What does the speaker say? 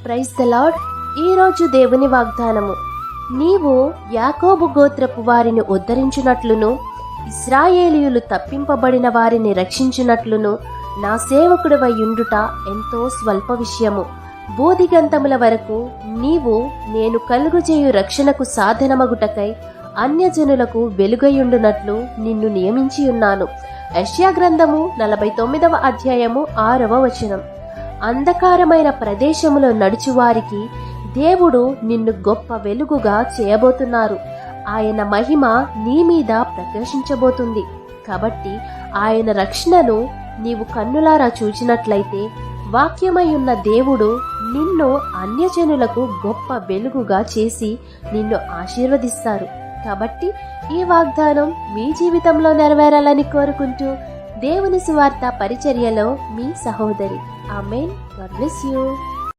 Praise the lord. ఈరోజు దేవుని వాగ్దానము, నీవు యాకోబు గోత్రపు వారిని ఉద్ధరించినట్లును ఇశ్రాయేలీయులు తప్పింపబడిన వారిని రక్షించినట్లును నా సేవకుడివై యుండుట ఎంతో స్వల్ప విషయము. బోధిగంతముల వరకు నీవు నేను కలుగుచేయు రక్షణకు సాధనమగుటకై అన్యజనులకు వెలుగయుండునట్లు నిన్ను నియమించి ఉన్నాను. యెషయా గ్రంథము 49వ అధ్యాయము 6వ వచనం. అంధకారమైన ప్రదేశములో నడుచువారికి దేవుడు నిన్ను గొప్ప వెలుగుగా చేయబోతున్నారు. ఆయన మహిమ నీ మీద ప్రకాశించబోతుంది. కాబట్టి ఆయన రక్షణను నీవు కన్నులారా చూచినట్లయితే వాక్యమై ఉన్న దేవుడు నిన్ను అన్యజనులకు గొప్ప వెలుగుగా చేసి నిన్ను ఆశీర్వదిస్తారు. కాబట్టి ఈ వాగ్దానం మీ జీవితంలో నెరవేరాలని కోరుకుంటూ దేవుని సువార్త పరిచర్యలో మీ సహోదరి. ఆమేన్. God bless you.